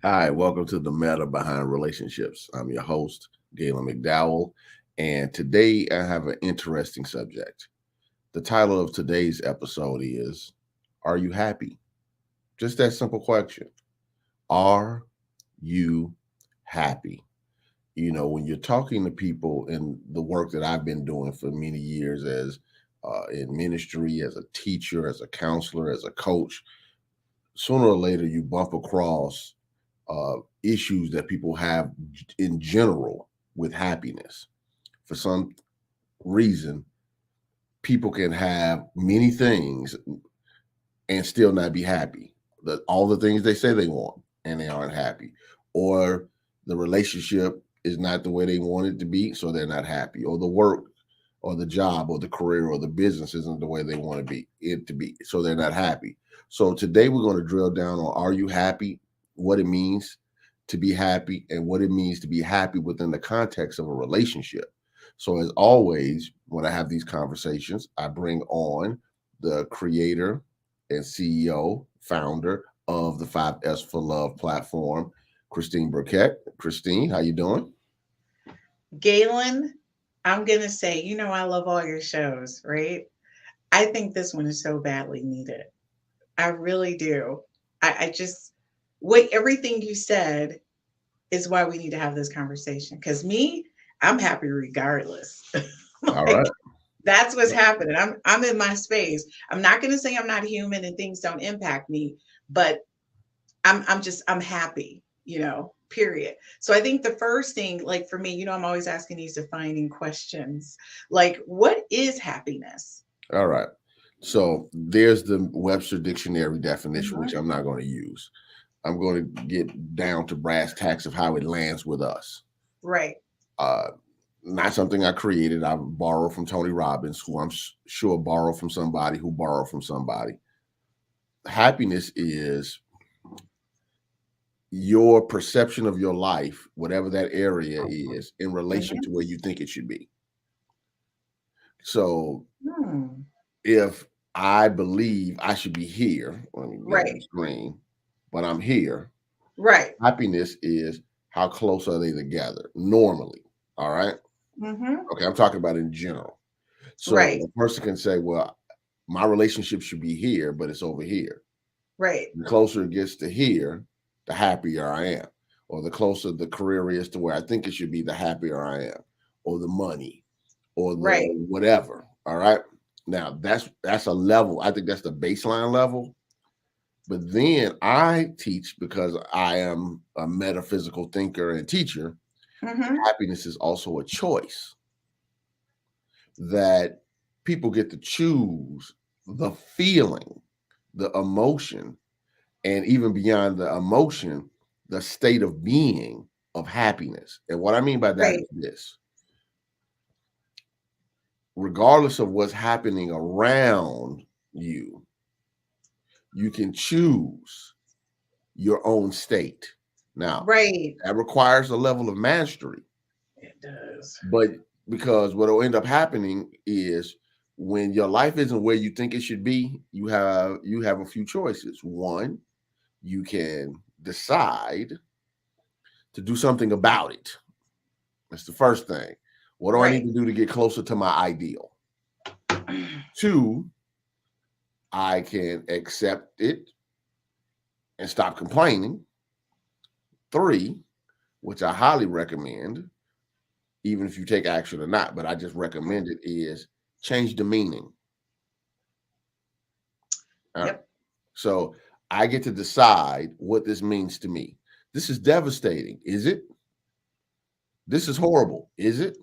Hi, welcome to the Meta Behind Relationships. I'm your host, Gaylon McDowell, and today I have an interesting subject. The title of today's episode is, Are you happy? Just that simple question. Are you happy? You know, when you're talking to people in the work that I've been doing for many years as in ministry, as a teacher, as a counselor, as a coach, sooner or later you bump across issues that people have in general with happiness. For some reason, people can have many things and still not be happy. All the things they say they want and they aren't happy. Or the relationship is not the way they want it to be, so they're not happy. Or the work or the job or the career or the business isn't the way they want it to be, so they're not happy. So today we're going to drill down on, are you happy? What it means to be happy and what it means to be happy within the context of a relationship. So as always, when I have these conversations, I bring on the creator and CEO, founder of the 5S for Love platform, Christine Burkett. Christine, how you doing? Galen, I'm going to say, I love all your shows, right? I think this one is so badly needed. I really do. I just, what everything you said is why we need to have this conversation. Because me, I'm happy regardless. All Like, right. that's what's happening. I'm in my space. I'm not going to say I'm not human and things don't impact me, but I'm happy, period. So I think the first thing, like for me, I'm always asking these defining questions. Like, what is happiness? All right. So there's the Webster Dictionary definition, which Mhm. I'm not going to use. I'm going to get down to brass tacks of how it lands with us. Right. Uh, Not something I created. I borrowed from Tony Robbins, who I'm sure borrowed from somebody who borrowed from somebody. Happiness is your perception of your life, whatever that area is, in relation to Mhm. where you think it should be. So Hmm. if I believe I should be here, let me get on the Right. screen, but I'm here, Right. happiness is how close are they together normally. All right. Mhm. Okay. I'm talking about in general. So Right. a person can say, well, my relationship should be here, but it's over here. Right. The closer it gets to here, the happier I am. Or the closer the career is to where I think it should be, the happier I am. Or the money, or the Right. whatever. All right. Now that's a level. I think that's the baseline level. But then I teach, because I am a metaphysical thinker and teacher, Mhm. happiness is also a choice that people get to choose the feeling, the emotion, and even beyond the emotion, the state of being of happiness. And what I mean by that Right. is this: regardless of what's happening around you, you can choose your own state. Now, Right. that requires a level of mastery, It does. but because what will end up happening is, when your life isn't where you think it should be, you have a few choices. One, you can decide to do something about it. That's the first thing. What do I need Right. to do to get closer to my ideal? Two, I can accept it and stop complaining. Three, which I highly recommend, even if you take action or not, but I just recommend it, is change the meaning. All right. Yep. So I get to decide what this means to me. This is devastating. Is it? This is horrible. Is it?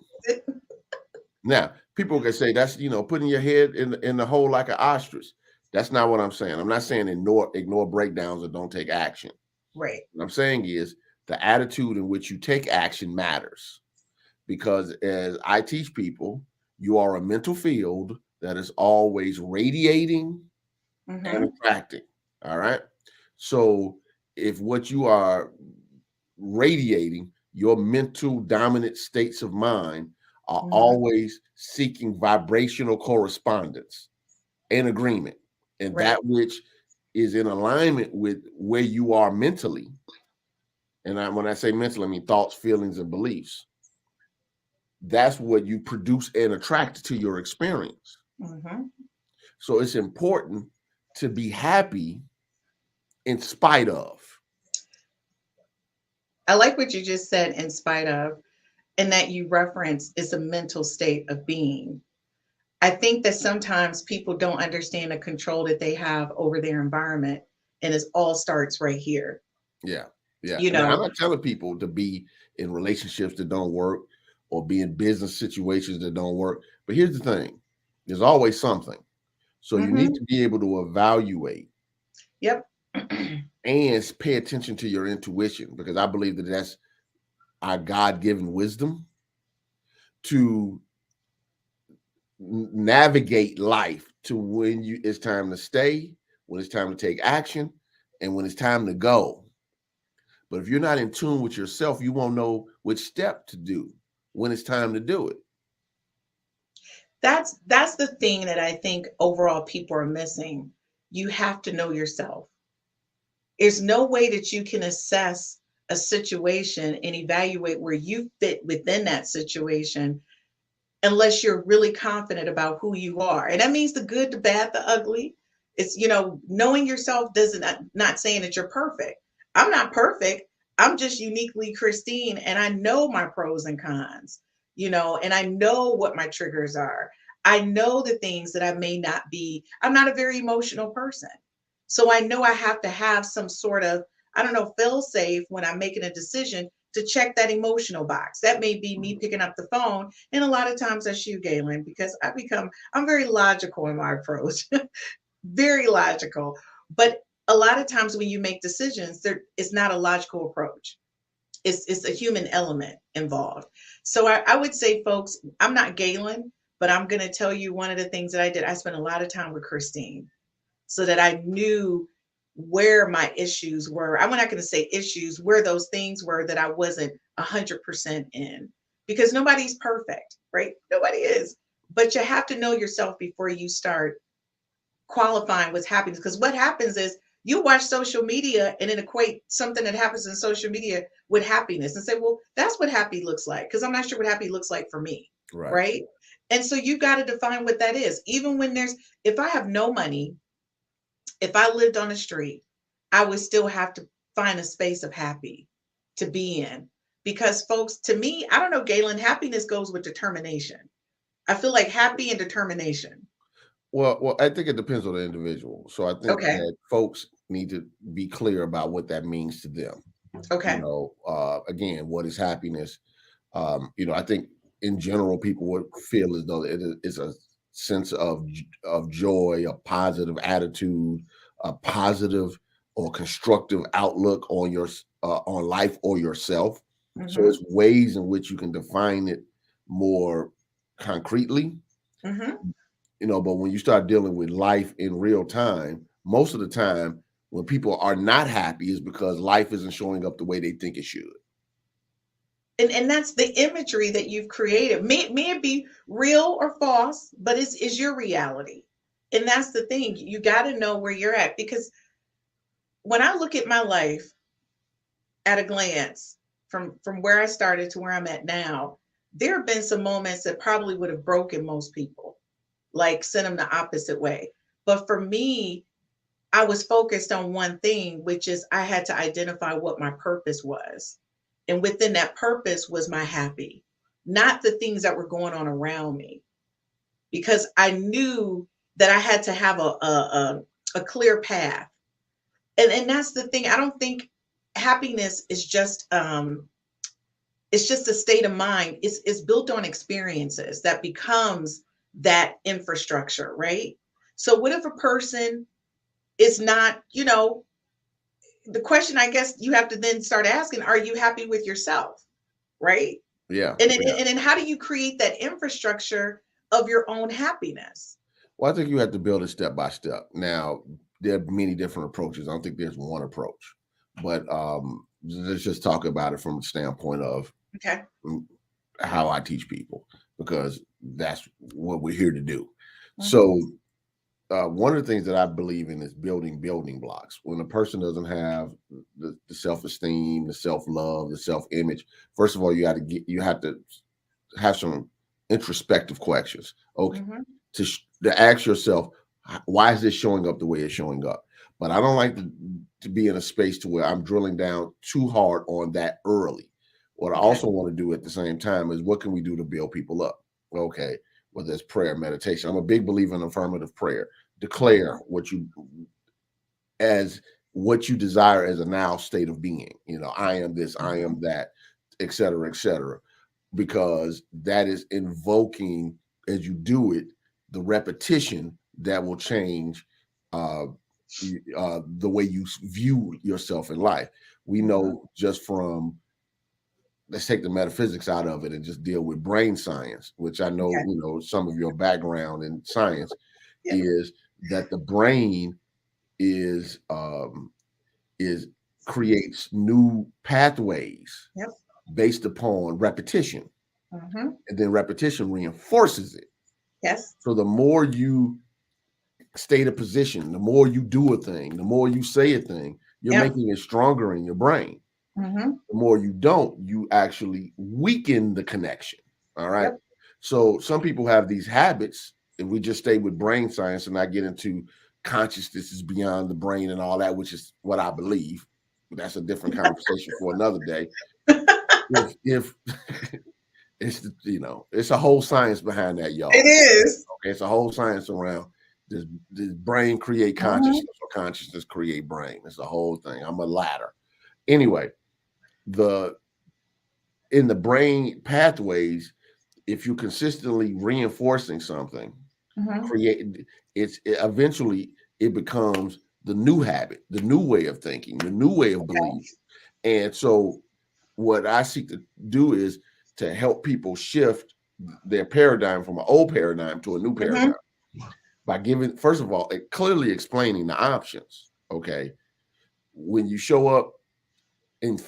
Now, people can say that's putting your head in the hole like an ostrich. That's not what I'm saying. I'm not saying ignore breakdowns or don't take action. Right. What I'm saying is the attitude in which you take action matters, because as I teach people, you are a mental field that is always radiating and Mm-hmm. attracting. All right. So if what you are radiating, your mental dominant states of mind are Mm-hmm. always seeking vibrational correspondence and agreement. And Right. that which is in alignment with where you are mentally. And when I say mentally, I mean thoughts, feelings, and beliefs. That's what you produce and attract to your experience. Mm-hmm. So it's important to be happy in spite of. I like what you just said, in spite of, and that you reference is a mental state of being. I think that sometimes people don't understand the control that they have over their environment, and it all starts right here. Yeah. Yeah. You Now, I'm know, not telling people to be in relationships that don't work or be in business situations that don't work. But here's the thing, there's always something. So you need hmm, to be able to evaluate yep, and pay attention to your intuition, because I believe that that's our God given wisdom to navigate life to when it's time to stay, when it's time to take action, and when it's time to go. But if you're not in tune with yourself, you won't know which step to do when it's time to do it. that's the thing that I think overall people are missing. You have to know yourself. There's no way that you can assess a situation and evaluate where you fit within that situation unless you're really confident about who you are. And that means the good, the bad, the ugly. It's, knowing yourself doesn't, not saying that you're perfect. I'm not perfect. I'm just uniquely Christine, and I know my pros and cons, and I know what my triggers are. I know the things that I may not be. I'm not a very emotional person. So I know I have to have some sort of, I don't know, fail safe when I'm making a decision to check that emotional box. That may be me picking up the phone. And a lot of times that's you, Galen, because I'm very logical in my approach, very logical. But a lot of times when you make decisions, it's not a logical approach. It's a human element involved. So I would say, folks, I'm not Galen, but I'm going to tell you one of the things that I did. I spent a lot of time with Christine so that I knew where my issues were. I'm not going to say issues, where those things were that I wasn't 100% in, because nobody's perfect, right? Nobody is. But you have to know yourself before you start qualifying what's happiness. Because what happens is you watch social media and then equate something that happens in social media with happiness and say, well, that's what happy looks like. Because I'm not sure what happy looks like for me, Right. right? And so you got to define what that is. Even when if I have no money, if I lived on the street, I would still have to find a space of happy to be in. Because, folks, to me, I don't know, Galen, happiness goes with determination. I feel like happy and determination. Well, I think it depends on the individual. So I think Okay. that folks need to be clear about what that means to them. Okay. Again, what is happiness? I think in general, people would feel as though it is a sense of joy, a positive attitude, a positive or constructive outlook on on life or yourself. So Mm-hmm. it's ways in which you can define it more concretely. Mm-hmm. But when you start dealing with life in real time, most of the time when people are not happy is because life isn't showing up the way they think it should. And that's the imagery that you've created. May it be real or false, but it's your reality. And that's the thing. You got to know where you're at, because when I look at my life at a glance, from where I started to where I'm at now, there have been some moments that probably would have broken most people, like sent them the opposite way. But for me, I was focused on one thing, which is I had to identify what my purpose was. And within that purpose was my happy, not the things that were going on around me, because I knew that I had to have a clear path. And that's the thing. I don't think happiness is just it's just a state of mind. It's built on experiences that becomes that infrastructure, right? So what if a person is not, the question I guess you have to then start asking, are you happy with yourself? Right? Yeah, And then, yeah. and then how do you create that infrastructure of your own happiness? Well, I think you have to build it step by step. Now, there are many different approaches. I don't think there's one approach, but let's just talk about it from the standpoint of Okay. how I teach people, because that's what we're here to do. Mm-hmm. So, one of the things that I believe in is building blocks. When a person doesn't have the self-esteem, the self-love, the self-image, first of all, you have to have some introspective questions. Okay, Mm-hmm. to ask yourself, why is this showing up the way it's showing up? But I don't like to be in a space to where I'm drilling down too hard on that early. What I Okay. also want to do at the same time is, what can we do to build people up? Okay, whether it's prayer, meditation. I'm a big believer in affirmative prayer. Declare as what you desire as a now state of being. I am this, I Mm-hmm. am that, et cetera, because that is invoking, as you do it, the repetition that will change uh, the way you view yourself in life. We Mm-hmm. know just from, let's take the metaphysics out of it and just deal with brain science, which I know, Okay. some of your background in science Yep. is that the brain is is creates new pathways Yep. based upon repetition, Mm-hmm. and then repetition reinforces it. Yes. So the more you state a position, the more you do a thing, the more you say a thing, you're Yep. making it stronger in your brain. Mm-hmm. The more you don't, you actually weaken the connection. All right. Yep. So some people have these habits. If we just stay with brain science and not get into consciousness is beyond the brain and all that, which is what I believe. That's a different conversation for another day. If it's a whole science behind that, It y'all. is. Okay, it's a whole science around this brain create Mm-hmm. consciousness, or consciousness create brain. It's the whole thing. I'm a ladder. Anyway, the in the brain pathways, if you're consistently reinforcing something, Mm-hmm. create eventually it becomes the new habit, the new way of thinking, the new way of Okay. believing. And so what I seek to do is to help people shift their paradigm from an old paradigm to a new Mm-hmm. paradigm by giving, first of all, clearly explaining the options. Okay, when you show up in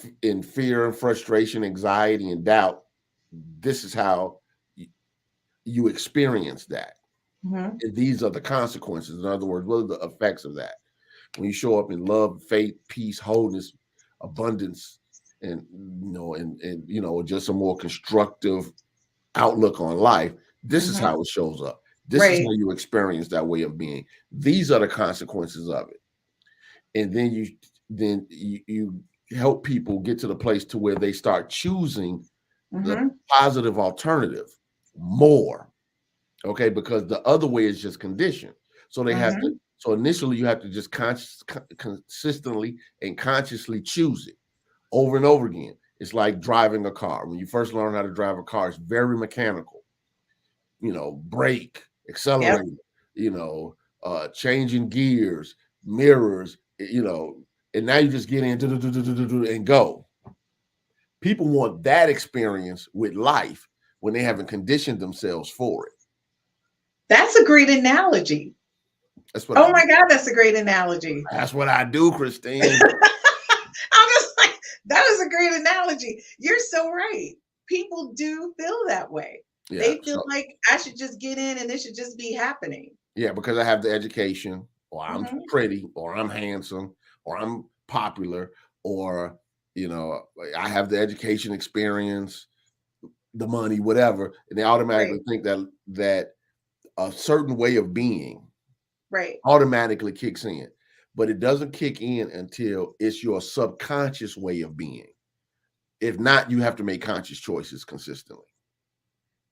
fear and frustration, anxiety and doubt, this is how you experience that. Mm-hmm. And these are the consequences. In other words, what are the effects of that? When you show up in love, faith, peace, wholeness, abundance, and just a more constructive outlook on life, this is Mm-hmm. how it shows up. This is Right. how you experience that way of being. These are the consequences of it. And then you help people get to the place to where they start choosing the Mm-hmm. positive alternative more. Okay, because the other way is just conditioned. So they have to. Mm-hmm. So initially, you have to just consistently and consciously choose it over and over again. It's like driving a car. When you first learn how to drive a car, it's very mechanical. Brake, Yep. accelerator. Changing gears, mirrors. And now you just get in and go. People want that experience with life when they haven't conditioned themselves for it. That's a great analogy. That's what I Oh do. my God, that's a great analogy. That's what I do, Christine. I'm just like, that is a great analogy. You're so right. People do feel that way. Yeah. They feel So like I should just get in and this should just be happening. yeah, because I have the education, or I'm Mm-hmm. pretty, or I'm handsome, or I'm popular, or I have the education, experience, the money, whatever, and they Right. automatically think that a certain way of being Right. automatically kicks in. But it doesn't kick in until it's your subconscious way of being. If not, you have to make conscious choices consistently.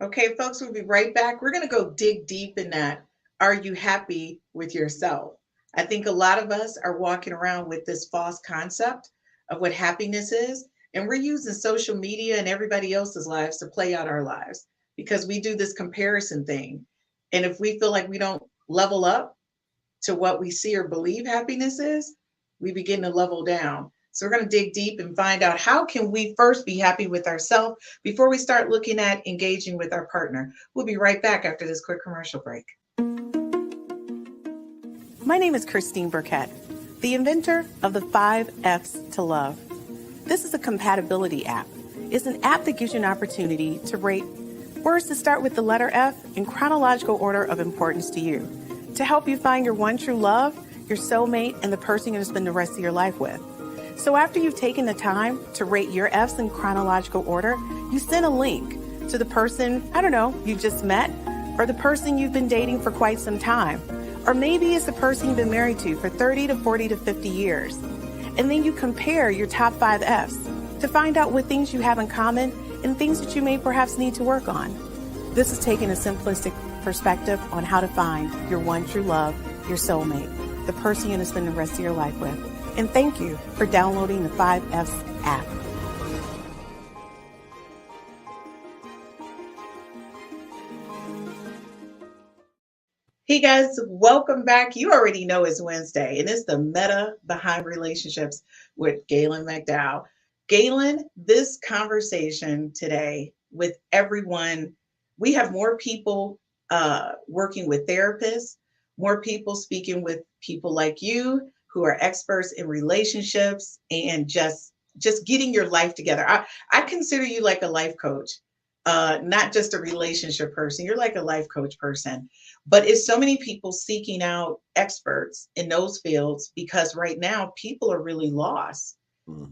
Okay, folks, we'll be right back. We're going to go dig deep in that. Are you happy with yourself? I think a lot of us are walking around with this false concept of what happiness is, and we're using social media and everybody else's lives to play out our lives because we do this comparison thing. And if we feel like we don't level up to what we see or believe happiness is, we begin to level down. So we're going to dig deep and find out how can we first be happy with ourselves before we start looking at engaging with our partner. We'll be right back after this quick commercial break. My name is Christine Burkett, the inventor of the 5 F's to Love. This is a compatibility app. It's an app that gives you an opportunity to rate words that start with the letter F in chronological order of importance to you, to help you find your one true love, your soulmate, and the person you're going to spend the rest of your life with. So after you've taken the time to rate your F's in chronological order, you send a link to the person, I don't know, you just met, or the person you've been dating for quite some time. Or maybe it's the person you've been married to for 30 to 40 to 50 years. And then you compare your top 5 F's to find out what things you have in common and things that you may perhaps need to work on. This is taking a simplistic perspective on how to find your one true love, your soulmate, the person you're going to spend the rest of your life with. And thank you for downloading the 5 F's app. Hey guys, welcome back. You already know it's Wednesday, and it's the meta behind relationships with Gaylon McDowell. Gaylon, this conversation today with everyone, we have more people working with therapists, more people speaking with people like you who are experts in relationships and just getting your life together. I consider you like a life coach, not just a relationship person. You're like a life coach person. But it's so many people seeking out experts in those fields because right now people are really lost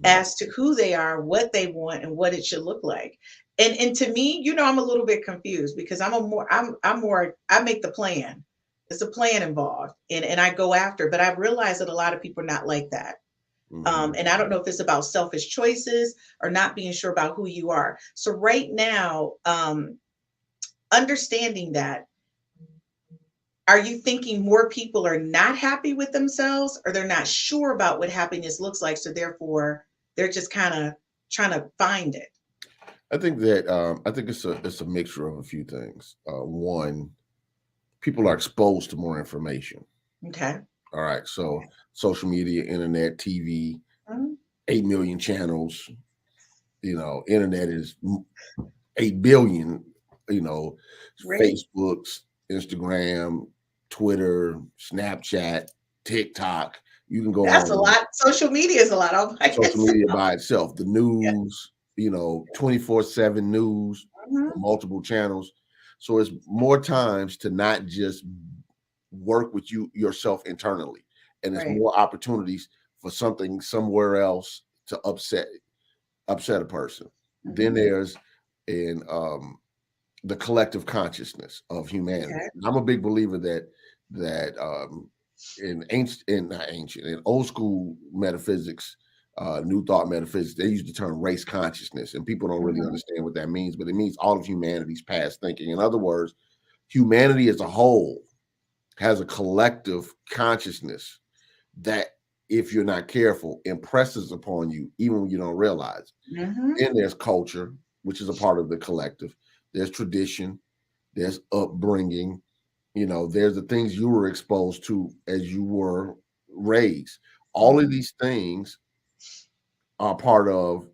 as to who they are, what they want, and what it should look like. And to me, I'm a little bit confused because I'm more I make the plan. It's a plan involved, and I go after. But I've realized that a lot of people are not like that. And I don't know if it's about selfish choices or not being sure about who you are. So right now, understanding that, are you thinking more people are not happy with themselves or they're not sure about what happiness looks like? So therefore, they're just kind of trying to find it. I think it's a mixture of a few things. One, people are exposed to more information. Okay. All right, so social media, internet, TV, Mhm. 8 million channels. Internet is 8 billion. Right. Facebook's, Instagram, Twitter, Snapchat, TikTok. You can go That's a on. lot. Social media is a lot. Oh my Social goodness. media by itself, the Yeah. news, 24/7 news Mhm. from multiple channels. So it's more times to not just work with yourself internally, and it's Right. more opportunities for something somewhere else to upset a person. Then Mhm. there's in the collective consciousness of humanity. Okay. I'm a big believer that in ancient, in not ancient, in old school metaphysics, New Thought metaphysics, they use the term race consciousness, and people don't really Mhm. understand what that means, but it means all of humanity's past thinking. In other words, humanity as a whole has a collective consciousness that, if you're not careful, impresses upon you even when you don't realize. Mhm. Then there's culture, which is a part of the collective. There's tradition, there's upbringing, there's the things you were exposed to as you were raised. All of Mhm. these things are part of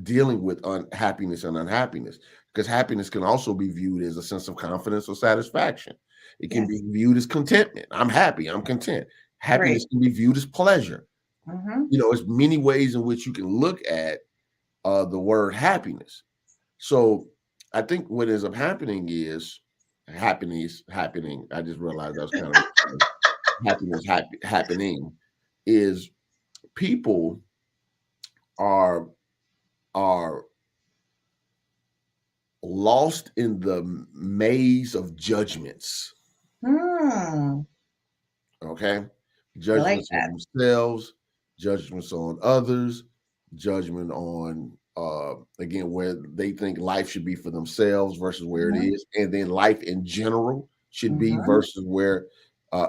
dealing with unhappiness and unhappiness, because happiness can also be viewed as a sense of confidence or satisfaction. It can be Yes. viewed as contentment. I'm happy, I'm content. Right. Happiness can be viewed as pleasure. Mhm. It's many ways in which you can look at the word happiness. So I think what ends up happening is happening. I just realized that was kind of happening is people are are lost in the maze of judgments. Hmm. Okay. I like Judgments that. on themselves, judgments on others, judgment on again where they think life should be for themselves versus where it Mhm, is, and then life in general should be mhm. versus where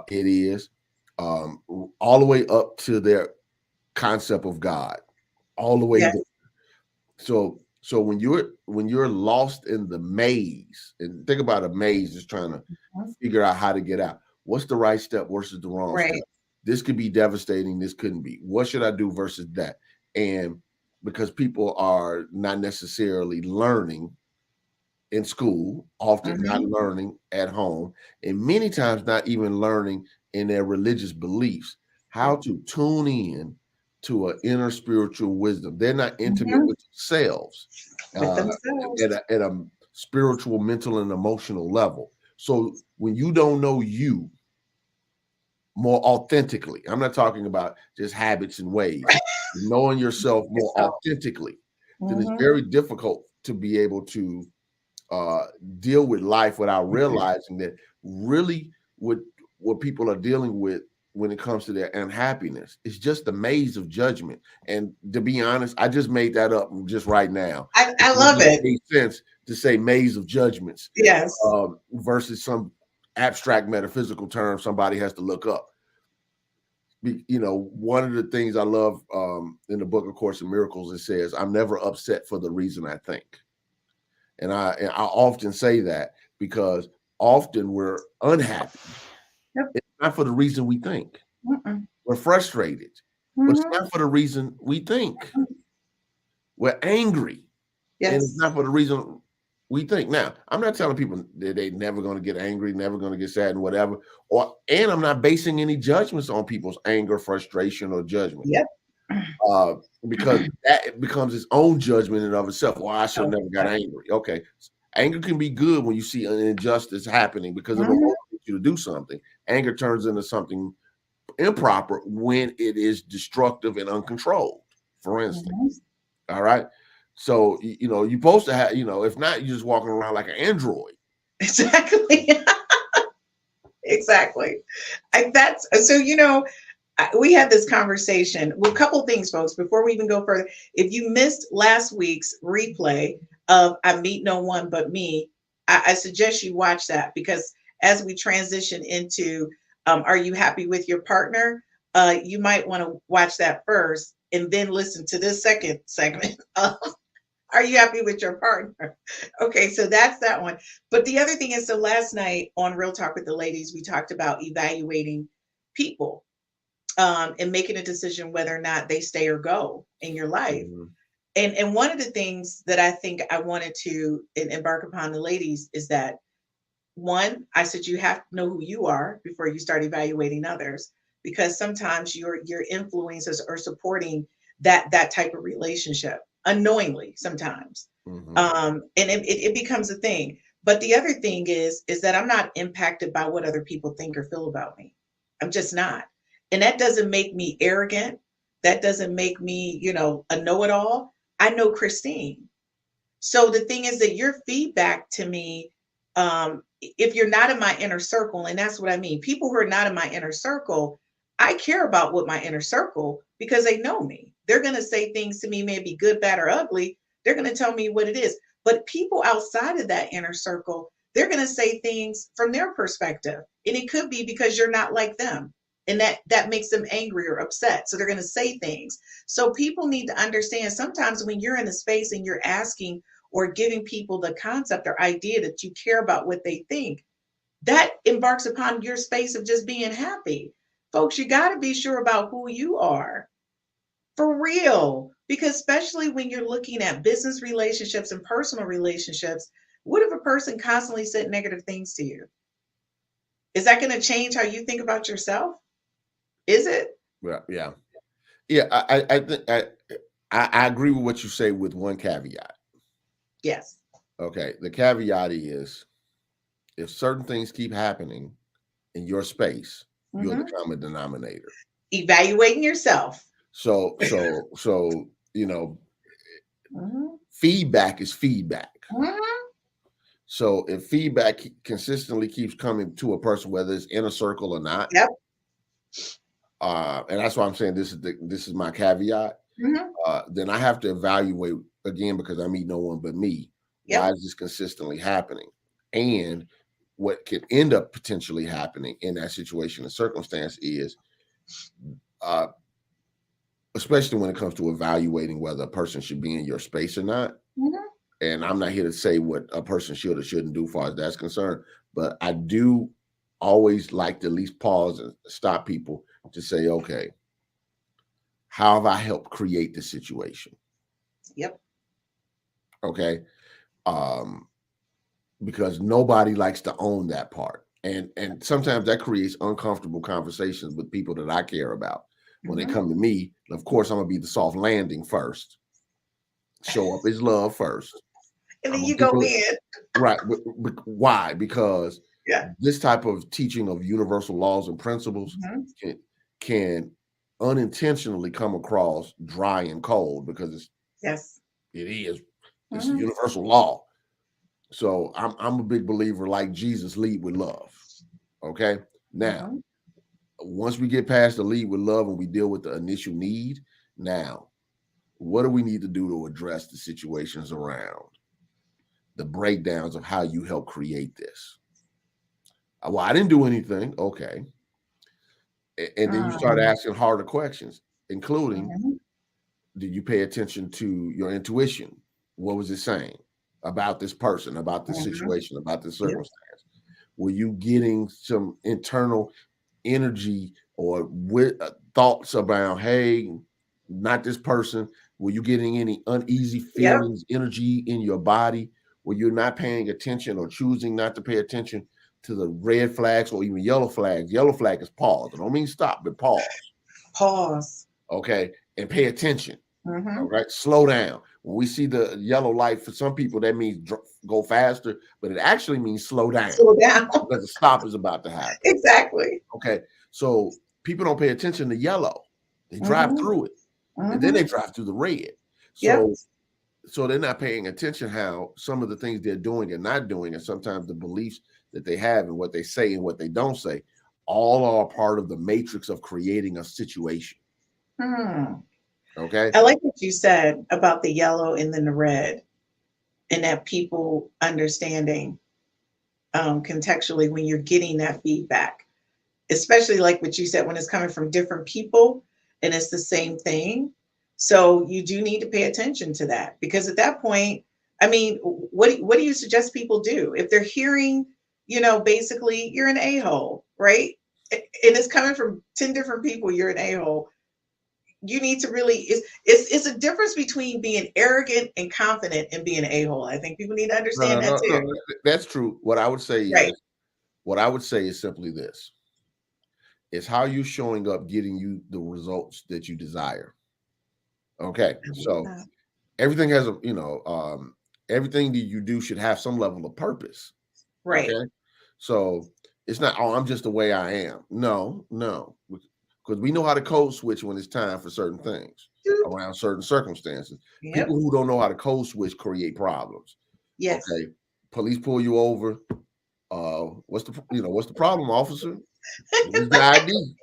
it is, all the way up to their concept of God, all the way Yes. there. So when you're lost in the maze, and think about a maze, just trying to Mhm. figure out how to get out. What's the right step versus the wrong step? Right. This could be devastating. This couldn't be. What should I do versus that? And because people are not necessarily learning in school, often not Mhm. learning at home, and many times not even learning in their religious beliefs how to tune in to an inner spiritual wisdom. They're not intimate Mhm. with themselves With uh, themselves. at a spiritual, mental, and emotional level. So when you don't know you more authentically, I'm not talking about just habits and ways, knowing yourself more Yourself. authentically, then it's Mhm. very difficult to be able to uh, deal with life without realizing that really what people are dealing with when it comes to their unhappiness is just a maze of judgment. And to be honest, I just made that up just right now. I It love just it. made sense to say maze of judgments Yes. versus some abstract metaphysical term somebody has to look up. You know, one of the things I love in the book, of Course in Miracles, it says, "I'm never upset for the reason I think." And I often say that because often we're unhappy. Yep. It's not for the reason we think. Mm-mm. We're frustrated, but it's Mhm. not for the reason we think. We're angry, and it's Yes. not for the reason we think. Now, I'm not telling people that they're never going to get angry, never going to get sad, and whatever. And I'm not basing any judgments on people's anger, frustration, or judgment. Yep. Uh, because that becomes its own judgment in and of itself. Well, I should have Oh, never got yeah. angry. Okay. Anger can be good when you see an injustice happening because it'll Mhm. motivate you to do something. Anger turns into something improper when it is destructive and uncontrolled, for instance. Mhm. All right. So, you know, you're supposed to have, you know, if not, you're just walking around like an android. Exactly. Exactly. That's so, we had this conversation. Well, a couple things, folks, before we even go further. If you missed last week's replay of I Meet No One But Me, I suggest you watch that because as we transition into Are You Happy with Your Partner? You might want to watch that first and then listen to this second segment of Are You Happy with Your Partner? Okay, so that's that one. But the other thing is, so last night on Real Talk with the Ladies, we talked about evaluating people and making a decision whether or not they stay or go in your life. Mhm. And one of the things that I think I wanted to embark upon the ladies is that one, I said you have to know who you are before you start evaluating others, because sometimes your influences are supporting that type of relationship unknowingly sometimes. Mhm. And it becomes a thing. But the other thing is that I'm not impacted by what other people think or feel about me. I'm just not. And that doesn't make me arrogant. That doesn't make me, a know-it-all. I know Christine. So the thing is that your feedback to me, if you're not in my inner circle, and that's what I mean, people who are not in my inner circle, I care about what my inner circle because they know me. They're going to say things to me, maybe good, bad, or ugly. They're going to tell me what it is. But people outside of that inner circle, they're going to say things from their perspective. And it could be because you're not like them. And that makes them angry or upset. So they're going to say things. So people need to understand sometimes when you're in the space and you're asking or giving people the concept or idea that you care about what they think, that embarks upon your space of just being happy. Folks, you got to be sure about who you are for real. Because especially when you're looking at business relationships and personal relationships, what if a person constantly said negative things to you? Is that going to change how you think about yourself? Is it? Yeah. Yeah. Yeah. I think I agree with what you say with one caveat. Yes. Okay. The caveat is if certain things keep happening in your space, you're the Hmm. common denominator. Evaluating yourself. So you know, Hmm. feedback is feedback. Hmm. So if feedback consistently keeps coming to a person, whether it's in a circle or not, Yep. and that's why I'm saying this is my caveat. Mhm. Then I have to evaluate again, because I meet no one but me. Why Yep. is this consistently happening? And what could end up potentially happening in that situation and circumstance is, uh, especially when it comes to evaluating whether a person should be in your space or not. Mhm. And I'm not here to say what a person should or shouldn't do as far as that's concerned, but I do always like to at least pause and stop people to say, okay, how have I helped create the situation? Yep. Okay. Because nobody likes to own that part. And sometimes that creates uncomfortable conversations with people that I care about. When they Mhm. come to me, of course, I'm gonna be the soft landing first, show up as love first. And I'm then gonna you give go a, in. right. Why? Because Yeah. this type of teaching of universal laws and principles Mhm. can unintentionally come across dry and cold, because Yes. it's a Mhm. universal law. So I'm a big believer, like Jesus, lead with love. Okay. Now, Mhm. once we get past the lead with love and we deal with the initial need, now what do we need to do to address the situations around the breakdowns of how you help create this? Well, I didn't do anything. Okay. And then you start Mm. asking harder questions, including, Mhm. did you pay attention to your intuition? What was it saying about this person, about this Mhm. situation, about this Yep. circumstance? Were you getting some internal energy or thoughts about, hey, not this person? Were you getting any uneasy Yep. feelings, energy in your body? Were you not paying attention or choosing not to pay attention to the red flags or even yellow flags? Yellow flag is pause. I don't mean stop, but pause. Pause. Okay. And pay attention. All Mhm. right. Slow down. When we see the yellow light, for some people, that means go faster, but it actually means slow down, Slow down. because the stop is about to happen. Exactly. Okay. So people don't pay attention to yellow. They drive Mhm. through it, and then they Mhm. drive through the red. Yep. So they're not paying attention how some of the things they're doing and not doing, and sometimes the beliefs that they have and what they say and what they don't say, all are part of the matrix of creating a situation. Hmm. Okay. I like what you said about the yellow and then the red, and that people understanding contextually when you're getting that feedback, especially like what you said when it's coming from different people and it's the same thing. So you do need to pay attention to that, because at that point, I mean, what do you suggest people do if they're hearing, basically you're an a-hole, right? And it's coming from 10 different people, you're an a-hole. You need to really, it's a difference between being arrogant and confident and being an a-hole. I think people need to No, no, understand that no, no. too. That's true. Right. What I would say is simply this: is how you showing up getting you the results that you desire. Okay. I love So that. everything has everything that you do should have some level of purpose. Right. Okay. So it's not, oh, I'm just the way I am. No, no. Because we know how to code switch when it's time for certain things Doop. around certain circumstances. People Yep. who don't know how to code switch create problems. Yes. Okay. Police pull you over. What's the problem, officer? Where's the ID?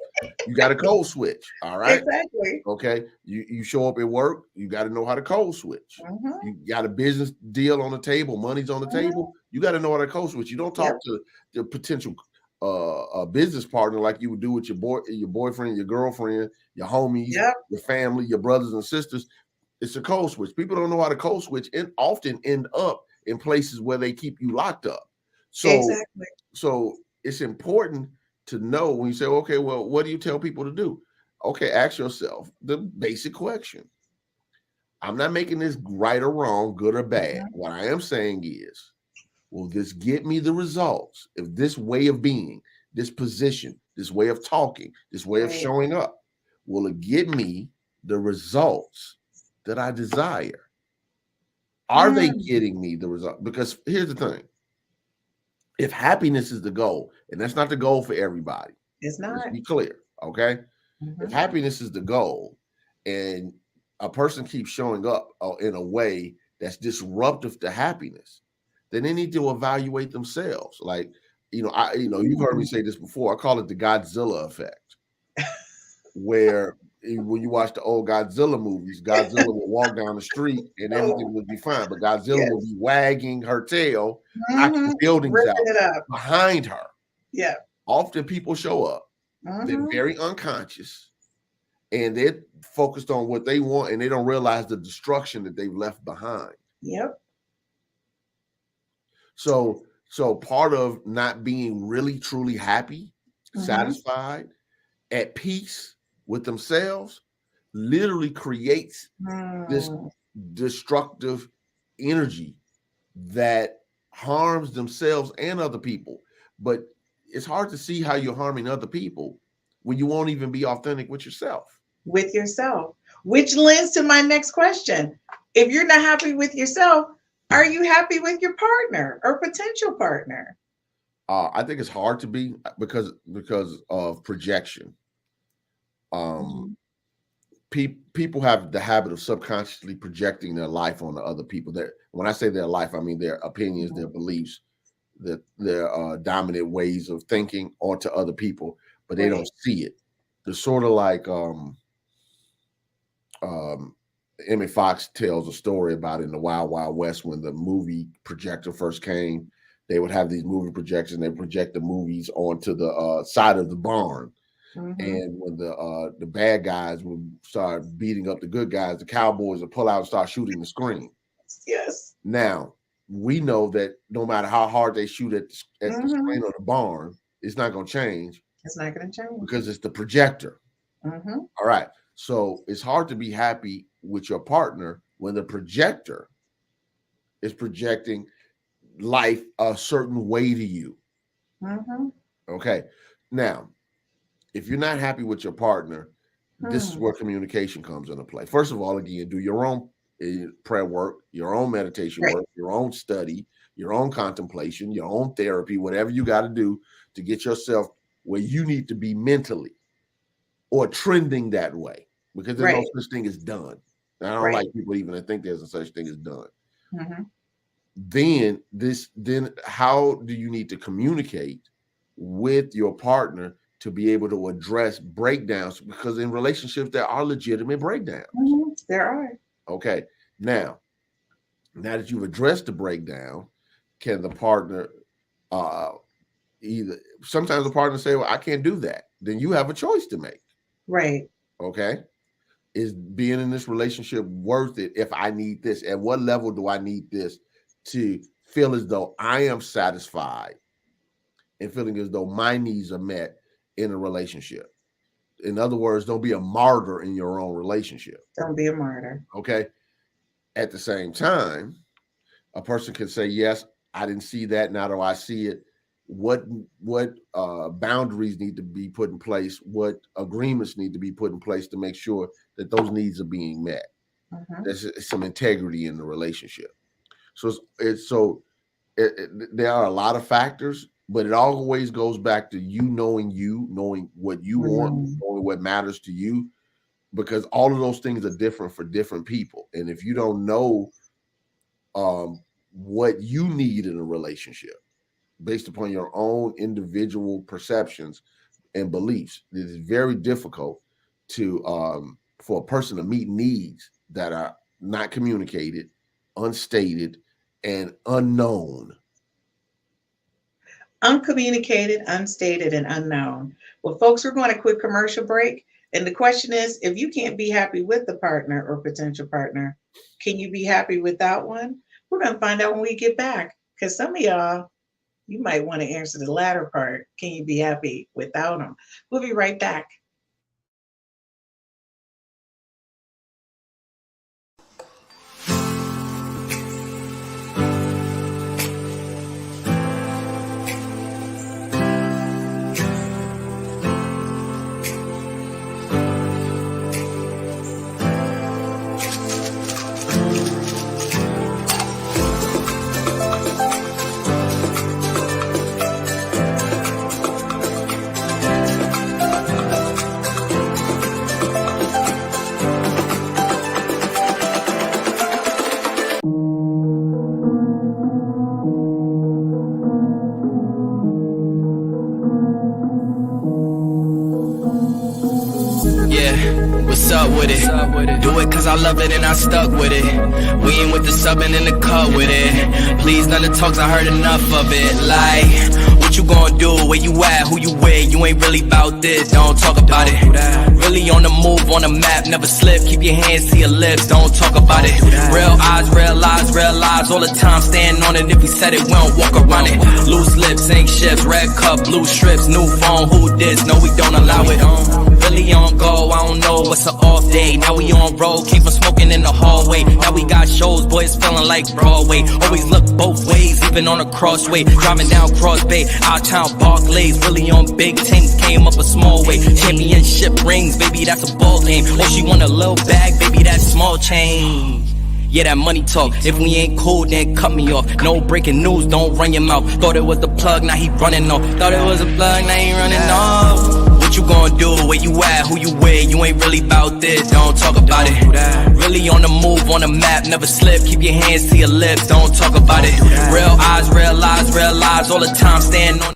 You got a code switch. All right. Exactly. Okay. You show up at work, you got to know how to code switch. Mhm. You got a business deal on the table, money's on the table. Mhm. You got to know how to code switch. You don't Yep. talk to the potential a business partner like you would do with your boyfriend, your girlfriend, your homies, Yep. your family, your brothers and sisters. It's a code switch. People don't know how to code switch and often end up in places where they keep you locked up. So Exactly. so it's important to know when you say, okay, well, what do you tell people to do? Okay, ask yourself the basic question. I'm not making this right or wrong, good or bad. Mhm. What I am saying is, will this get me the results? If this way of being, this position, this way of talking, this way of Right. showing up, will it get me the results that I desire? Are they Mm. getting me the result? Because here's the thing: if happiness is the goal, and that's not the goal for everybody, It's let's not. be clear, okay? If Mhm. happiness is the goal, and a person keeps showing up in a way that's disruptive to happiness, then they need to evaluate themselves. Like, you've heard me Mm. say this before. I call it the Godzilla effect. where when you watch the old Godzilla movies, Godzilla would walk down the street and everything would be fine, but Godzilla would be wagging her tail, knocking the buildings Ripping out it up. behind her. Yeah. Often people show up, they're very unconscious, and they're focused on what they want, and they don't realize the destruction that they've left behind. Yep. So part of not being really truly happy, satisfied, at peace with themselves literally creates this destructive energy that harms themselves and other people. But it's hard to see how you're harming other people when you won't even be authentic with yourself. With yourself, which lends to my next question. If you're not happy with yourself, are you happy with your partner or potential partner? I think it's hard to be because of projection. People have the habit of subconsciously projecting their life on the other people. When I say their life, I mean their opinions, their beliefs, their dominant ways of thinking onto other people, but they don't see it. It's sort of like Emmett Fox tells a story about in the Wild Wild West when the movie projector first came. They would have these movie projections. They project the movies onto the side of the barn. And when the bad guys would start beating up the good guys, the cowboys would pull out and start shooting the screen. Yes. Now, we know that no matter how hard they shoot at the screen or the barn, it's not going to change. It's not going to change. Because it's the projector. All right. So it's hard to be happy with your partner when the projector is projecting life a certain way to you. Okay. Now, if you're not happy with your partner, this is where communication comes into play. First of all, again, do your own prayer work, your own meditation work, your own study, your own contemplation, your own therapy, whatever you got to do to get yourself where you need to be mentally or trending that way, because there's no such thing as done. I don't like people even to think there's a such thing as done. Then how do you need to communicate with your partner to be able to address breakdowns? Because in relationships, there are legitimate breakdowns. There are. Okay. Now that you've addressed the breakdown, can the partner sometimes the partner say, well, I can't do that. Then you have a choice to make. Right. Okay. Is being in this relationship worth it if I need this? At what level do I need this to feel as though I am satisfied and feeling as though my needs are met in a relationship? In other words, don't be a martyr in your own relationship. Don't be a martyr. Okay. At the same time, a person can say, yes, I didn't see that. Now do I see it? What boundaries need to be put in place? What agreements need to be put in place to make sure that those needs are being met? There's some integrity in the relationship. So there are a lot of factors, but it always goes back to knowing what you want, knowing what matters to you, because all of those things are different for different people. And if you don't know what you need in a relationship based upon your own individual perceptions and beliefs, it is very difficult to for a person to meet needs that are not communicated, unstated, and unknown. Uncommunicated, unstated, and unknown. Well, folks, we're going to quick commercial break. And the question is, if you can't be happy with the partner or potential partner, can you be happy without one? We're going to find out when we get back. Because some of y'all, you might want to answer the latter part. Can you be happy without them? We'll be right back. it? What's up with it? Do it cause I love it and I stuck with it. We ain't with the subbing in the cut with it. Please none of the talks, I heard enough of it. Like, what you gonna do? Where you at? Who you with? You ain't really about this, don't talk about it. Really on the move, on the map, never slip. Keep your hands to your lips, don't talk about it. Real eyes, real lies all the time. Stand on it, if we said it, we don't walk around it. Loose lips, ain't shifts, red cup, blue strips, new phone, who this? No, we don't allow it. Really on go, I don't know what's an off day. Now we on road, came from smoking in the hallway. Now we got shows, boys feeling like Broadway. Always look both ways, even on a crossway. Driving down Cross Bay, out town Barclays. Really on big things, came up a small way. Championship rings, baby, that's a ball game. Oh, she want a little bag, baby, that's small change. Yeah, that money talk. If we ain't cool, then cut me off. No breaking news, don't run your mouth. Thought it was the plug, now he running off. Thought it was a plug, now he running off. What you gonna do? Where you at? Who you with? You ain't really about this, don't talk about it. Really on the move, on the map, never slip. Keep your hands to your lips, don't talk about it. Real eyes, real lies all the time. Stand on.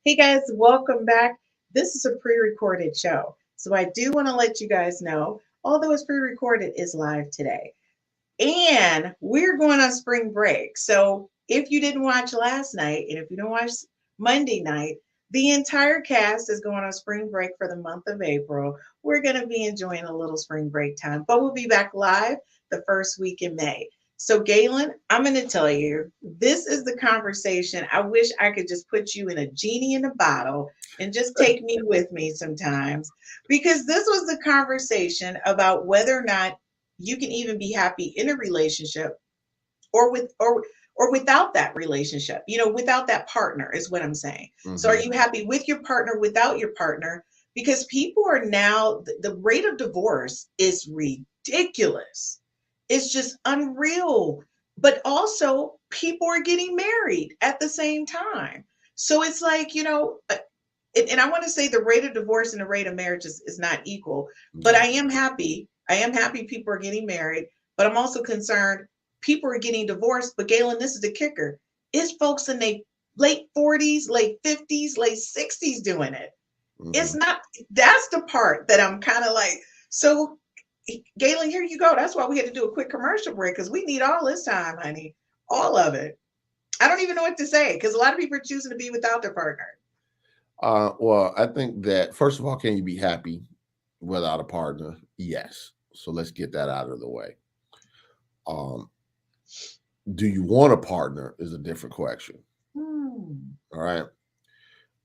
Hey guys, welcome back. This is a pre-recorded show. So I do want to let you guys know, although it's pre-recorded, it's live today. And we're going on spring break. So if you didn't watch last night, and if you didn't watch Monday night, the entire cast is going on spring break for the month of April. We're going to be enjoying a little spring break time, but we'll be back live the first week in May. So Gaylon, I'm going to tell you, this is the conversation. I wish I could just put you in a genie in a bottle and just take me with me sometimes, because this was the conversation about whether or not you can even be happy in a relationship or without that relationship, without that partner is what I'm saying. Mm-hmm. So are you happy with your partner, without your partner? Because people are now, the rate of divorce is ridiculous. It's just unreal. But also people are getting married at the same time. So it's like, and I want to say the rate of divorce and the rate of marriage is not equal, but I am happy. People are getting married, but I'm also concerned people are getting divorced. But Gaylon, this is the kicker. It's folks in their late 40s, late 50s, late 60s doing it. Mm-hmm. It's not, that's the part that I'm kind of like, so Gaylon, here you go. That's why we had to do a quick commercial break, because we need all this time, honey. All of it. I don't even know what to say, because a lot of people are choosing to be without their partner. Well, I think that, first of all, can you be happy without a partner? Yes. So let's get that out of the way. Do you want a partner is a different question. All right.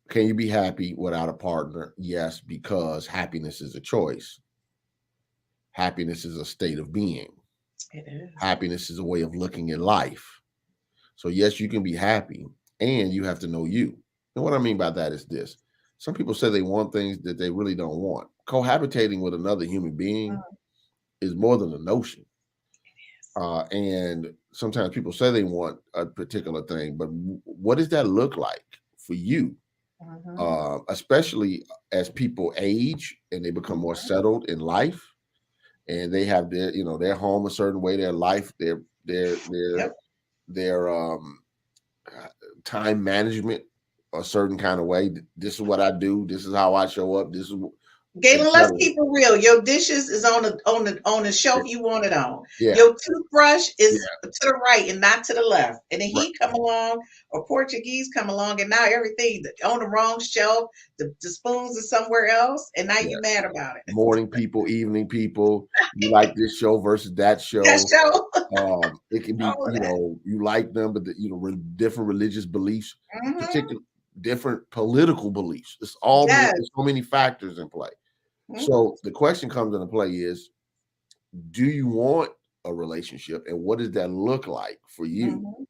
Can you be happy without a partner? Yes, because happiness is a choice. Happiness is a state of being. It is. Happiness is a way of looking at life. So yes, you can be happy, and you have to know you. And what I mean by that is this. Some people say they want things that they really don't want. Cohabitating with another human being is more than a notion. And sometimes people say they want a particular thing, but what does that look like for you? Especially as people age and they become more settled in life, and they have their home a certain way, their life, their time management a certain kind of way. This is what I do. This is how I show up. This is Gaylon, let's keep it real. Your dishes is on the shelf you want it on. Yeah. Your toothbrush is to the right and not to the left. And then he come along, or Portuguese come along, and now everything on the wrong shelf. The spoons are somewhere else, and now you're mad about it. Morning people, evening people. You like this show versus that show. That show. It can be you like them, but different religious beliefs, particular different political beliefs. It's all there's so many factors in play. So the question comes into play is, do you want a relationship, and what does that look like for you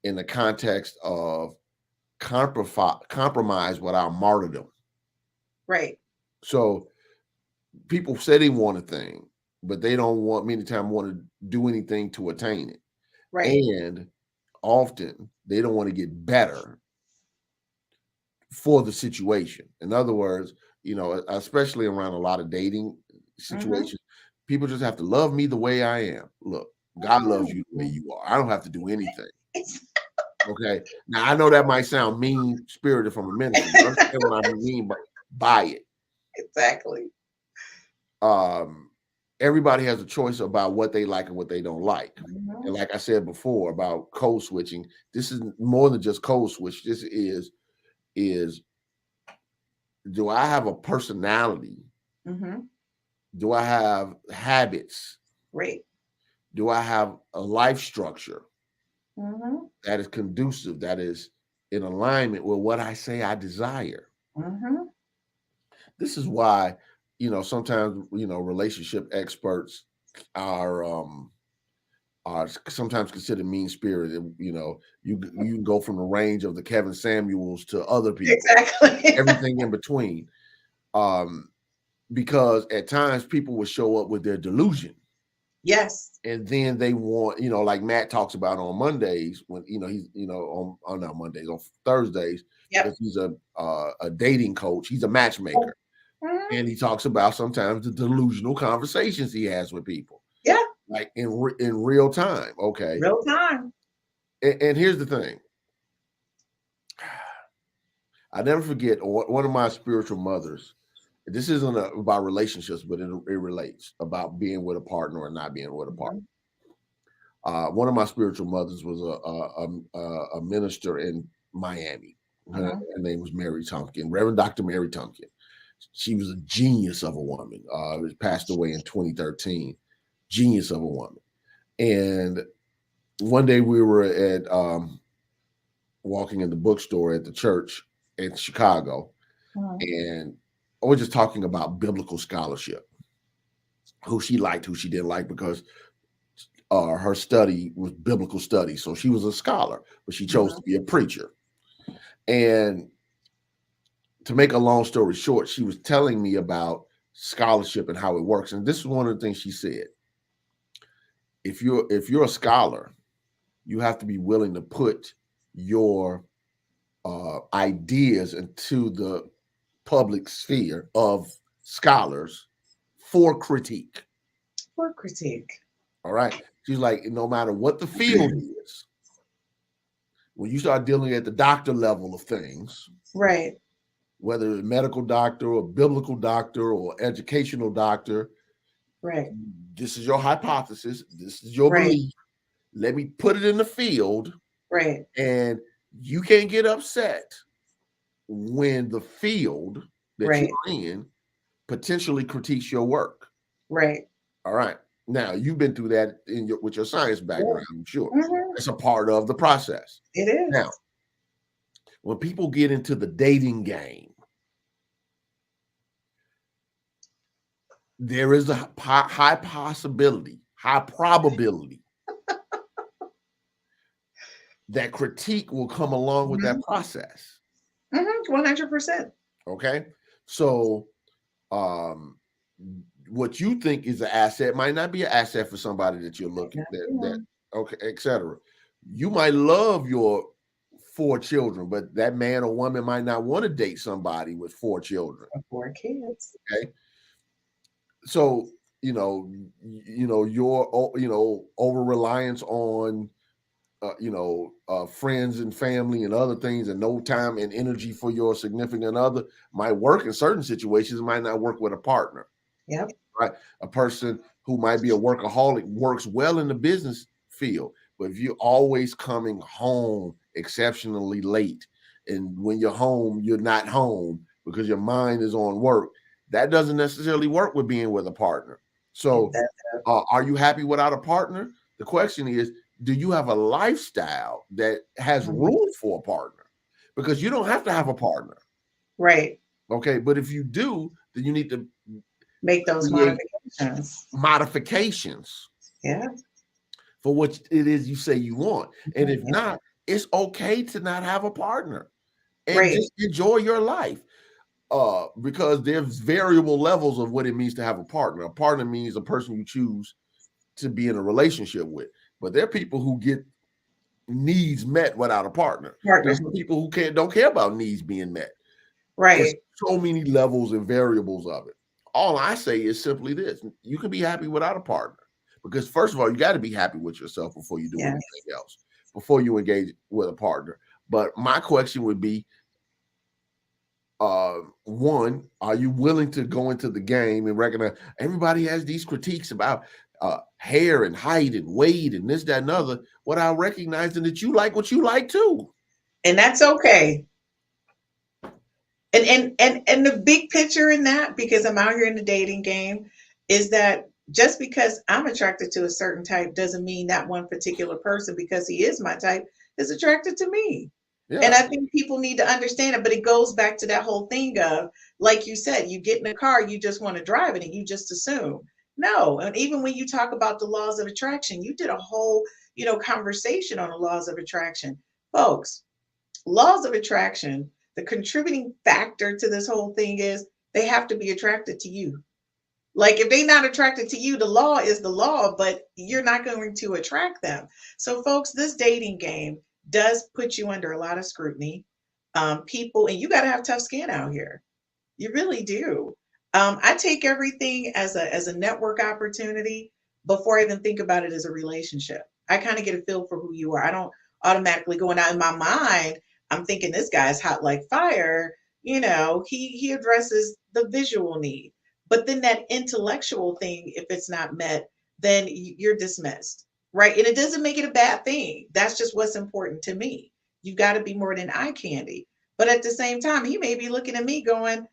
in the context of compromise without martyrdom? Right. So people say they want a thing, but they don't want to do anything to attain it. Right. And often they don't want to get better for the situation. In other words, especially around a lot of dating situations, people just have to love me the way I am. Look, God loves you the way you are. I don't have to do anything. Okay. Now I know that might sound mean-spirited from a minister, but understand what I mean by it. Exactly. everybody has a choice about what they like and what they don't like. Mhm. And like I said before about code switching, this is more than just code switch. This is do I have a personality? Mhm. Do I have habits? Right. Do I have a life structure Mhm. that is conducive, that is in alignment with what I say I desire? Mhm. This is why, sometimes, relationship experts are sometimes considered mean spirited. You can go from the range of the Kevin Samuels to other people, Exactly. everything in between. Because at times people will show up with their delusion. Yes. And then they want, like Matt talks about on Mondays when, he's, on not Mondays, on Thursdays, Yep. because he's a dating coach. He's a matchmaker. Mhm. And he talks about sometimes the delusional conversations he has with people, Yeah. like in real time. Okay. Real time. And here's the thing. I never forget one of my spiritual mothers. This isn't about relationships, but it relates about being with a partner or not being with a partner. One of my spiritual mothers was a minister in Miami. Her name was Mary Tompkin, Reverend Dr. Mary Tompkin. She was a genius of a woman. Passed away in 2013. Genius of a woman. And one day we were at walking in the bookstore at the church in Chicago, and we're just talking about biblical scholarship, who she liked, who she didn't like, because her study was biblical study. So she was a scholar, but she chose to be a preacher. And to make a long story short, she was telling me about scholarship and how it works. And this is one of the things she said. If you're a scholar, you have to be willing to put your ideas into the public sphere of scholars for critique. For critique. All right. She's like, no matter what the field is, when you start dealing at the doctor level of things, Right. whether it's medical doctor or biblical doctor or educational doctor, Right. this is your hypothesis. This is your Right. belief. Let me put it in the field. Right. And you can't get upset when the field that Right. you're in potentially critiques your work. Right. All right. Now, you've been through that with your science background, I'm sure. Mhm. That's a part of the process. It is. Now, when people get into the dating game, there is a high possibility, high probability that critique will come along with that process. 100%. Okay. So, what you think is an asset might not be an asset for somebody that you're looking at, okay, etc. You might love your 4 children, but that man or woman might not want to date somebody with 4 children. 4 kids. Okay. So, your over reliance on friends and family and other things, and no time and energy for your significant other might work in certain situations, might not work with a partner. Yep. Right. A person who might be a workaholic works well in the business field, but if you're always coming home exceptionally late, and when you're home, you're not home because your mind is on work, that doesn't necessarily work with being with a partner. So, are you happy without a partner? The question is, do you have a lifestyle that has room for a partner? Because you don't have to have a partner. Right. Okay. But if you do, then you need to make those modifications. Yeah. For what it is you say you want. And if not, it's okay to not have a partner and just enjoy your life. Because there's variable levels of what it means to have a partner. A partner means a person you choose to be in a relationship with. But there are people who get needs met without a partner. There's some people who don't care about needs being met. Right. There's so many levels and variables of it. All I say is simply this: you can be happy without a partner, because first of all, you got to be happy with yourself before you do anything else, before you engage with a partner. But my question would be, one, are you willing to go into the game and recognize everybody has these critiques about hair and height and weight and this, that, and other, without recognizing that you like what you like too. And that's okay. And the big picture in that, because I'm out here in the dating game, is that just because I'm attracted to a certain type doesn't mean that one particular person, because he is my type, is attracted to me. And Yeah, I think people need to understand it, but it goes back to that whole thing of, like you said, you get in a car, you just want to drive it and you just assume. No. And even when you talk about the laws of attraction, you did a whole, conversation on the laws of attraction. Folks, laws of attraction, the contributing factor to this whole thing is they have to be attracted to you. Like if they're not attracted to you, the law is the law, but you're not going to attract them. So, folks, this dating game does put you under a lot of scrutiny. People, and you got to have tough skin out here. You really do. I take everything as a network opportunity before I even think about it as a relationship. I kind of get a feel for who you are. I don't automatically going out in my mind. I'm thinking this guy's hot like fire. He addresses the visual need, but then that intellectual thing, if it's not met, then you're dismissed, right? And it doesn't make it a bad thing. That's just what's important to me. You got to be more than eye candy. But at the same time, he may be looking at me going,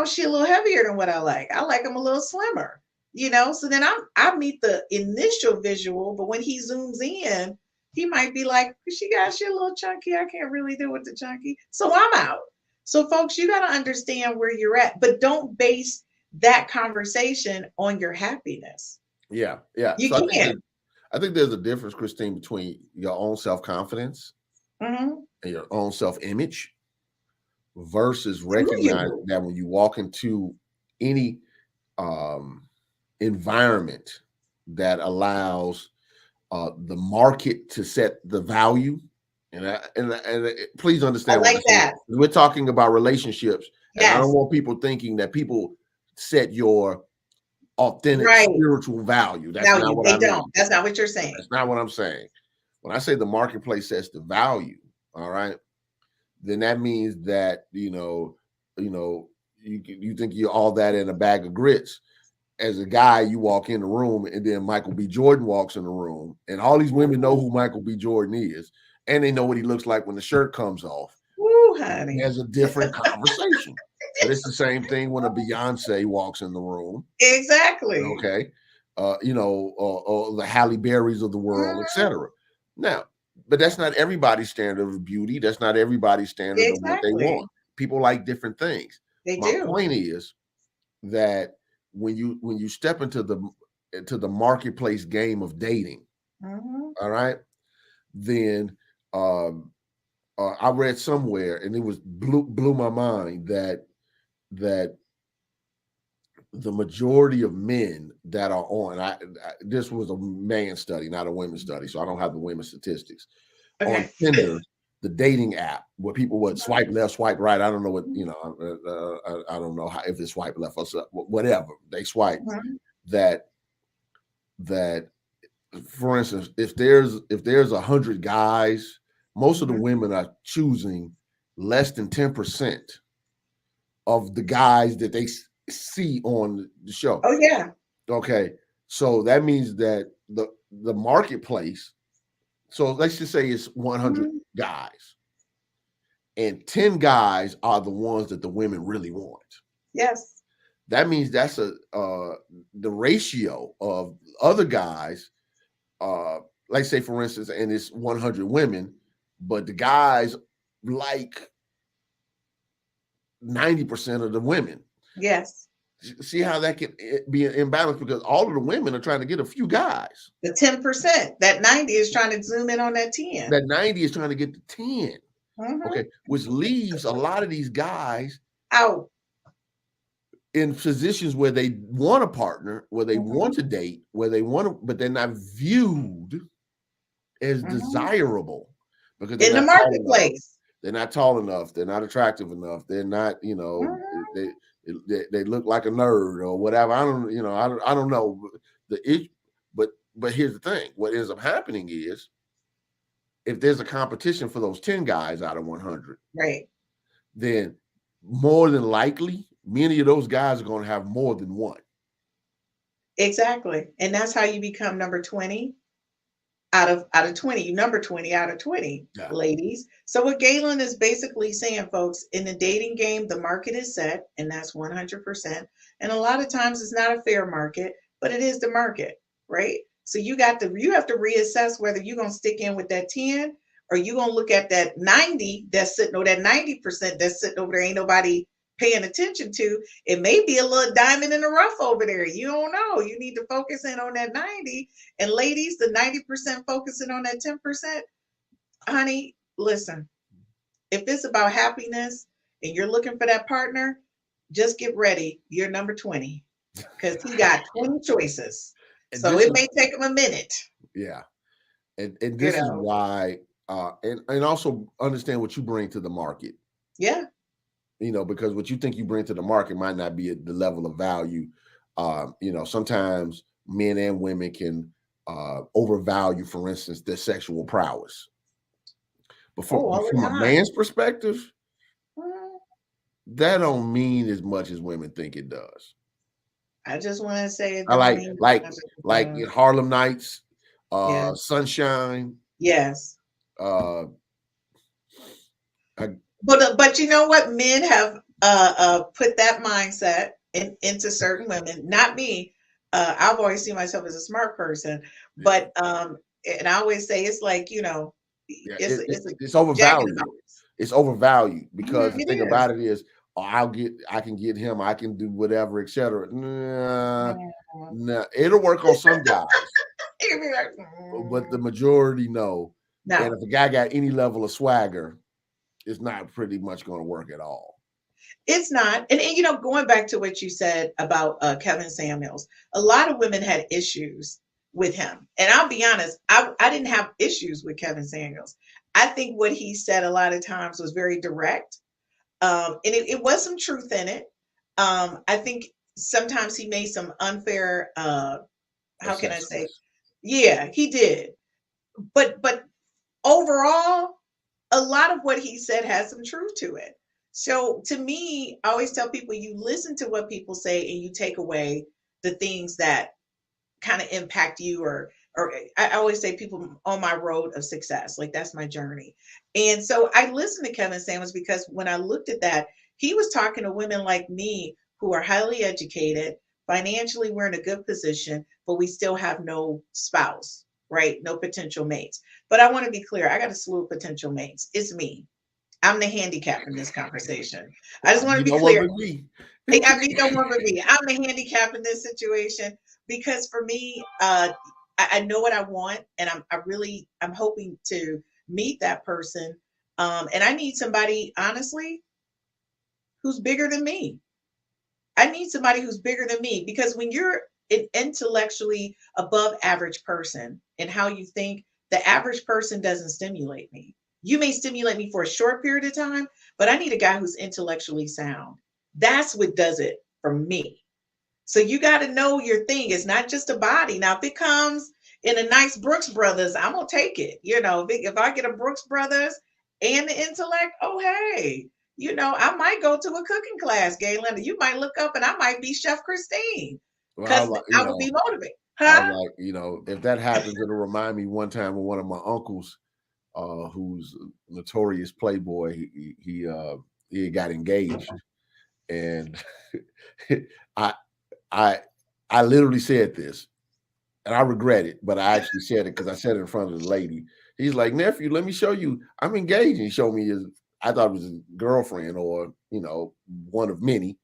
she a little heavier than what I like. I like him a little slimmer, So then I meet the initial visual, but when he zooms in, he might be like, she a little chunky. I can't really do with the chunky. So I'm out. So folks, you got to understand where you're at, but don't base that conversation on your happiness. yeah. You So can't. I think there's a difference, Christine, between your own self-confidence Mm-hmm. and your own self-image versus Who are you? recognizing that when you walk into any environment that allows the market to set the value, please I understand like that. we're talking about relationships, and I Yes. don't want people thinking that people set your authentic Right. spiritual value. That's not what They I mean. don't. That's not what you're saying. That's not what I'm saying. When I say the marketplace sets the value, all right, then that means that you think you're all that in a bag of grits. As a guy, you walk in the room, and then Michael B. Jordan walks in the room, and all these women know who Michael B. Jordan is, and they know what he looks like when the shirt comes off. Woo, honey. There's a different conversation. But it's the same thing when a Beyonce walks in the room. Exactly. Okay. The Halle Berrys of the world, etc. Now, but that's not everybody's standard of beauty. That's not everybody's standard of what they want. People like different things. My point is that when you step into the marketplace game of dating, all right, then I read somewhere, and it was blew my mind that the majority of men that are on, this was a man study, not a women's study, so I don't have the women's statistics. Okay. On Tinder, the dating app, where people would swipe left, swipe right. I don't know what, I don't know how, if it's swipe left or whatever they swipe. That for instance, if there's 100 guys, most of the women are choosing less than 10% of the guys that they see on the show. Oh yeah. Okay. So that means that the marketplace, so let's just say it's 100 guys, and 10 guys are the ones that the women really want. Yes. That means that's the ratio of other guys, like say for instance, and it's 100 women, but the guys like 90% of the women. Yes. See how that can be an imbalance, because all of the women are trying to get a few guys. The 10%, that 90 is trying to zoom in on that 10. That 90 is trying to get the 10. Okay, which leaves a lot of these guys out in positions where they want a partner, where they want to date, where they want to, but they're not viewed as desirable because in the marketplace. They're not tall enough. They're not attractive enough. They're not, they look like a nerd or whatever. I don't know but here's the thing. What ends up happening is, if there's a competition for those 10 guys out of 100, right, then more than likely, many of those guys are going to have more than one. Exactly. And that's how you become number 20 out of 20. You number 20 out of 20, Yeah. ladies. So what Galen is basically saying, folks, in the dating game, the market is set, and that's 100%. And a lot of times it's not a fair market, but it is the market, right? So you have to reassess whether you're gonna stick in with that 10 or you're gonna look at that 90 that's sitting, or that 90% that's sitting over there, ain't nobody paying attention to. It may be a little diamond in the rough over there. You don't know. You need to focus in on that 90. And ladies, the 90% focusing on that 10%, honey, listen, if it's about happiness and you're looking for that partner, just get ready. You're number 20 because he got 20 choices. And So it may take him a minute. Yeah. And this is why, and also understand what you bring to the market. Yeah. Because what you think you bring to the market might not be at the level of value. Sometimes men and women can overvalue, for instance, their sexual prowess. But from a man's perspective, that don't mean as much as women think it does. I just want to say, I like in Harlem Nights, Sunshine. Yes. But you know what? Men have put that mindset into certain women. Not me. I've always seen myself as a smart person, but and I always say it's like, it's overvalued. It's overvalued because the thing about it is, I can get him, I can do whatever, etc. Nah, it'll work on some guys, but the majority no. And if a guy got any level of swagger, it's not pretty much going to work at all. It's not. And going back to what you said about Kevin Samuels, a lot of women had issues with him. And I'll be honest, I didn't have issues with Kevin Samuels. I think what he said a lot of times was very direct. And it was some truth in it. I think sometimes he made some unfair, how can I say? Yeah, he did. But overall, a lot of what he said has some truth to it. So to me, I always tell people, you listen to what people say and you take away the things that kind of impact you, or I always say people on my road of success, like that's my journey. And so I listened to Kevin Samuels because when I looked at that, he was talking to women like me who are highly educated, financially we're in a good position, but we still have no spouse, right? No potential mates. But I want to be clear, I got a slew of potential mates. It's me. I'm the handicap in this conversation. I just want to be clear. I mean, don't worry with me. I'm the handicap in this situation because for me, I know what I want, and I'm hoping to meet that person. And I need somebody, honestly, who's bigger than me. I need somebody who's bigger than me because when you're an intellectually above average person and how you think, the average person doesn't stimulate me. You may stimulate me for a short period of time, but I need a guy who's intellectually sound. That's what does it for me. So you got to know your thing. It's not just a body. Now, if it comes in a nice Brooks Brothers, I'm going to take it. If I get a Brooks Brothers and the intellect, oh, hey, I might go to a cooking class, Gaylon. You might look up and I might be Chef Christine because I would be motivated. Huh? If that happens, it'll remind me one time of one of my uncles, who's a notorious playboy. He got engaged, and I literally said this, and I regret it, but I actually said it because I said it in front of the lady. He's like, nephew, let me show you. I'm engaged. And he showed me I thought it was his girlfriend or one of many,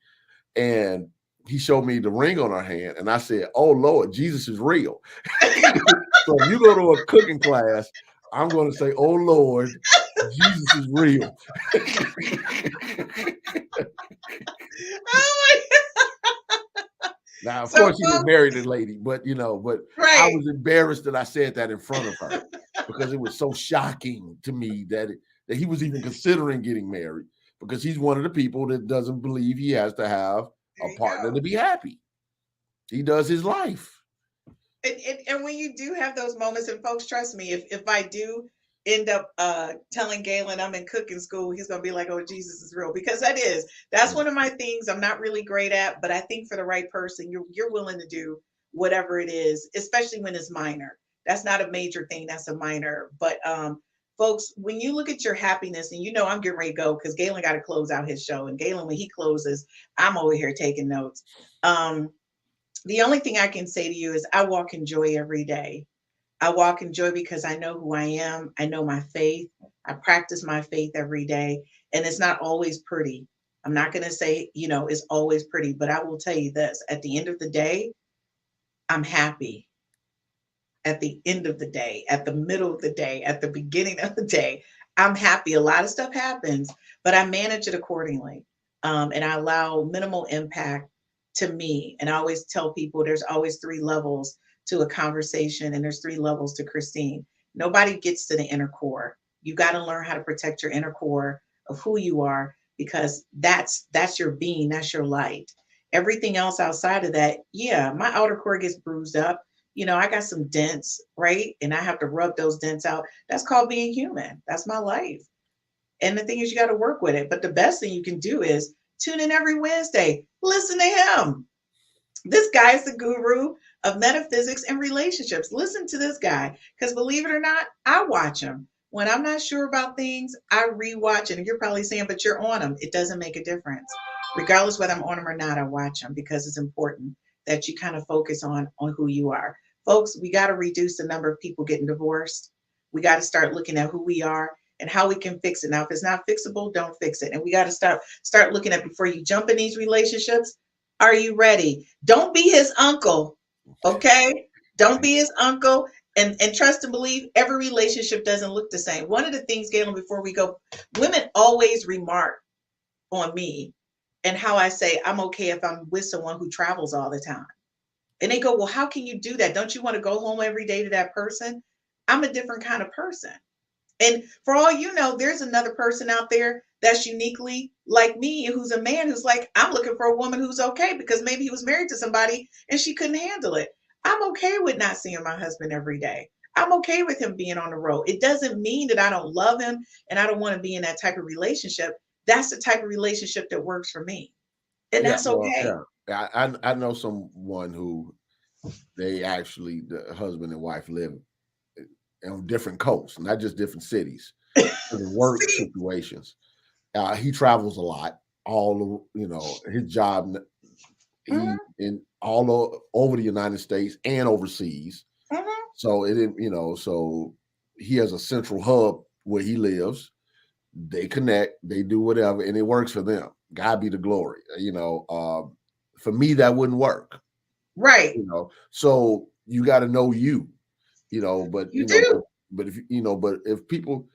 and he showed me the ring on her hand, and I said, oh, Lord, Jesus is real. So if you go to a cooking class, I'm going to say, oh, Lord, Jesus is real. Oh, my Now, of course, he was married to the lady, but right. I was embarrassed that I said that in front of her because it was so shocking to me that he was even considering getting married, because he's one of the people that doesn't believe he has to have a partner to be happy. He does his life. And when you do have those moments, and folks, trust me, if I do end up telling Gaylon I'm in cooking school, he's gonna be like, "Oh, Jesus is real," because that's one of my things I'm not really great at, but I think for the right person, you're willing to do whatever it is, especially when it's minor. That's not a major thing, that's a minor. But folks, when you look at your happiness, and I'm getting ready to go because Gaylon got to close out his show, and Gaylon, when he closes, I'm over here taking notes. The only thing I can say to you is I walk in joy every day. I walk in joy because I know who I am. I know my faith. I practice my faith every day. And it's not always pretty. I'm not going to say, it's always pretty, but I will tell you this. At the end of the day, I'm happy. At the end of the day, at the middle of the day, at the beginning of the day, I'm happy. A lot of stuff happens, but I manage it accordingly. And I allow minimal impact to me. And I always tell people there's always 3 levels to a conversation, and there's 3 levels to Christine. Nobody gets to the inner core. You got to learn how to protect your inner core of who you are, because that's your being, that's your light. Everything else outside of that, yeah, my outer core gets bruised up. I got some dents, right? And I have to rub those dents out. That's called being human. That's my life. And the thing is, you got to work with it. But the best thing you can do is tune in every Wednesday. Listen to him. This guy is the guru of metaphysics and relationships. Listen to this guy, because believe it or not, I watch him. When I'm not sure about things, I rewatch it. And you're probably saying, but you're on them. It doesn't make a difference. Regardless whether I'm on them or not, I watch them, because it's important that you kind of focus on who you are. Folks, we got to reduce the number of people getting divorced. We got to start looking at who we are and how we can fix it. Now, if it's not fixable, don't fix it. And we got to start looking at, before you jump in these relationships, are you ready? Don't be his uncle, okay? Don't be his uncle. And trust and believe, every relationship doesn't look the same. One of the things, Gaylon, before we go, women always remark on me and how I say I'm okay if I'm with someone who travels all the time. And they go, well, how can you do that? Don't you want to go home every day to that person? I'm a different kind of person. And for all you know, there's another person out there that's uniquely like me, who's a man who's like, I'm looking for a woman who's okay, because maybe he was married to somebody and she couldn't handle it. I'm okay with not seeing my husband every day. I'm okay with him being on the road. It doesn't mean that I don't love him and I don't want to be in that type of relationship. That's the type of relationship that works for me. And that's okay. Yeah. I know someone who they actually, the husband and wife, live on different coasts, not just different cities, work situations. He travels a lot. His job, in all over the United States and overseas. So it didn't, so he has a central hub where he lives. They connect, they do whatever, and it works for them. God be the glory. For me, that wouldn't work. Right. So you got to know but you do. But if people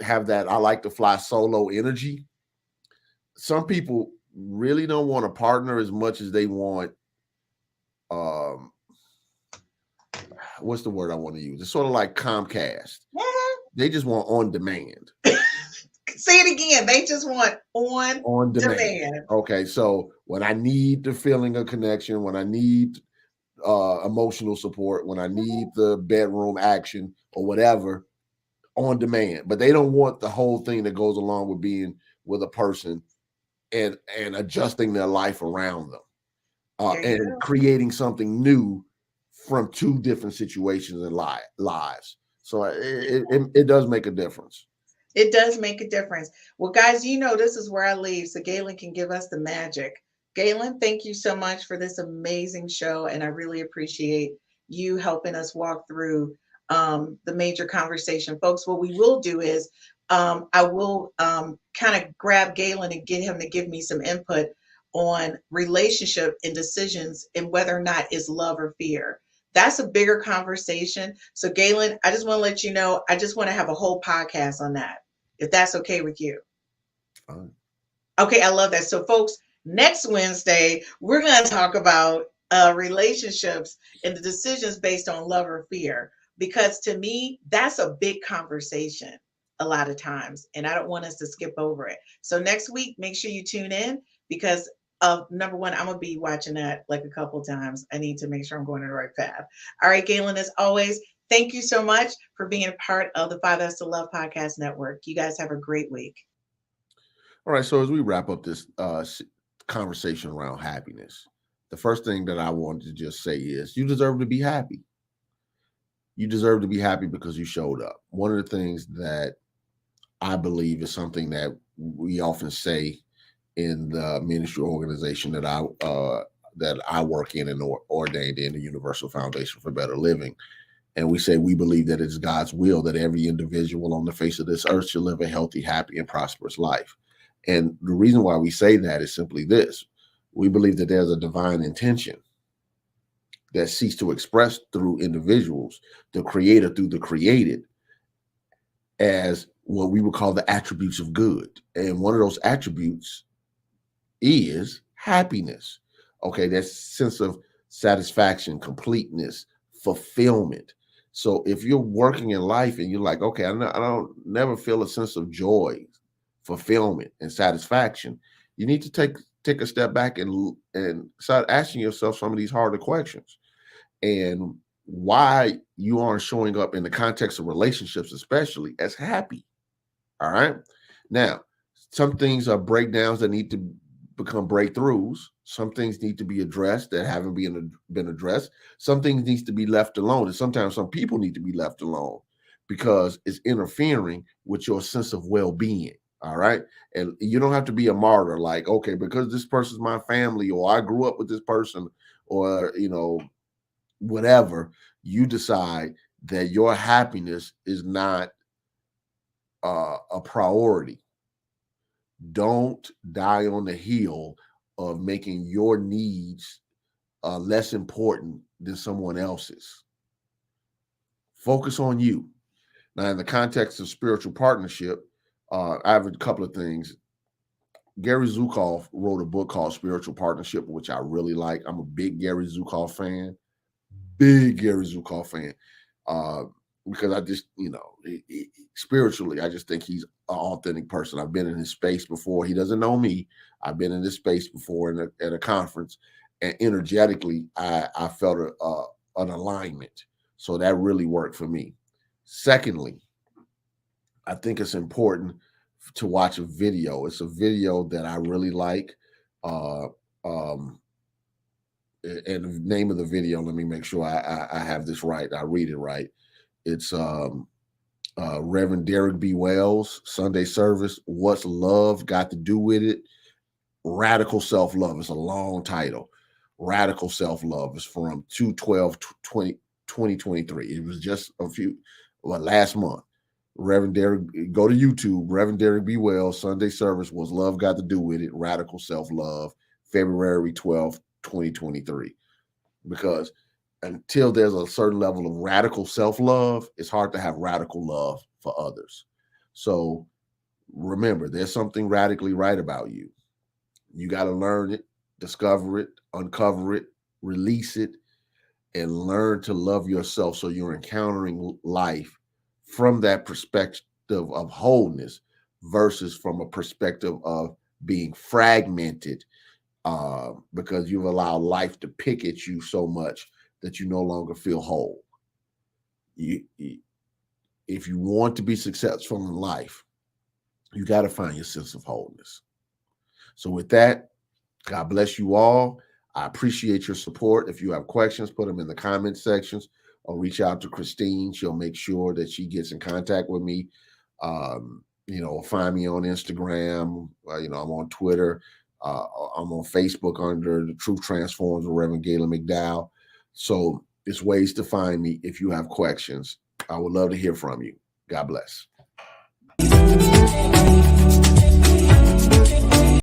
have that, I like to fly solo energy. Some people really don't want a partner as much as they want. What's the word I want to use? It's sort of like Comcast. They just want on demand. Say it again. They just want on demand. Okay, so when I need the feeling of connection, when I need emotional support, when I need the bedroom action or whatever, on demand. But they don't want the whole thing that goes along with being with a person and adjusting their life around them and creating something new from 2 different situations in lives. So it does make a difference. It does make a difference. Well, guys, this is where I leave, so Gaylon can give us the magic. Gaylon, thank you so much for this amazing show, and I really appreciate you helping us walk through the major conversation. Folks, what we will do is I will kind of grab Gaylon and get him to give me some input on relationship and decisions and whether or not it's love or fear. That's a bigger conversation. So Gaylon, I just want to let you know, I just want to have a whole podcast on that, if that's okay with you. Fine. Okay, I love that. So folks, next Wednesday, we're going to talk about relationships and the decisions based on love or fear, because to me, that's a big conversation a lot of times, and I don't want us to skip over it. So next week, make sure you tune in, because number one, I'm going to be watching that like a couple times. I need to make sure I'm going in the right path. All right, Gaylon, as always, Thank you so much for being a part of the 5S to Love Podcast Network. You guys have a great week. All right. So as we wrap up this conversation around happiness, the first thing that I wanted to just say is you deserve to be happy. You deserve to be happy because you showed up. One of the things that I believe is something that we often say in the ministry organization that I work in and ordained in, the Universal Foundation for Better Living. And we say we believe that it's God's will that every individual on the face of this earth should live a healthy, happy, and prosperous life. And the reason why we say that is simply this. We believe that there's a divine intention that seeks to express through individuals, the creator through the created, as what we would call the attributes of good. And one of those attributes is happiness. Okay, that sense of satisfaction, completeness, fulfillment. So if you're working in life and you're like, okay, I don't never feel a sense of joy, fulfillment, and satisfaction, you need to take a step back and start asking yourself some of these harder questions. And why you aren't showing up in the context of relationships, especially, as happy. All right. Now, some things are breakdowns that need to become breakthroughs. Some things need to be addressed that haven't been addressed. Some things need to be left alone. And sometimes some people need to be left alone because it's interfering with your sense of well-being. All right. And you don't have to be a martyr like, okay, because this person's my family, or I grew up with this person, or, whatever, you decide that your happiness is not a priority. Don't die on the hill of making your needs less important than someone else's. Focus on you. Now, in the context of spiritual partnership, I have a couple of things. Gary Zukav wrote a book called Spiritual Partnership, which I really like. I'm a big Gary Zukav fan. Because I just, spiritually, I just think he's an authentic person. I've been in his space before. He doesn't know me. I've been in this space before at a conference, and energetically, I felt an alignment. So that really worked for me. Secondly, I think it's important to watch a video. It's a video that I really like. And the name of the video, let me make sure I have this right. I read it right. It's Reverend Derek B. Wells, Sunday service. What's love got to do with it? Radical Self-Love. It's a long title. Radical Self-Love is from 2/12/2023. It was just last month. Reverend Derek, go to YouTube, Reverend Derek B. Wells, Sunday service, What's Love Got to Do with It? Radical Self-Love, February 12th, 2023. Because until there's a certain level of radical self-love, it's hard to have radical love for others. So remember, there's something radically right about you. You got to learn it, discover it, uncover it, release it, and learn to love yourself so you're encountering life from that perspective of wholeness versus from a perspective of being fragmented because you've allowed life to pick at you so much that you no longer feel whole. If you want to be successful in life, you got to find your sense of wholeness. So with that, God bless you all. I appreciate your support. If you have questions, put them in the comment sections or reach out to Christine. She'll make sure that she gets in contact with me. Find me on Instagram. I'm on Twitter. I'm on Facebook under The Truth Transforms with Reverend Gaylon McDowell. So there's ways to find me if you have questions. I would love to hear from you. God bless.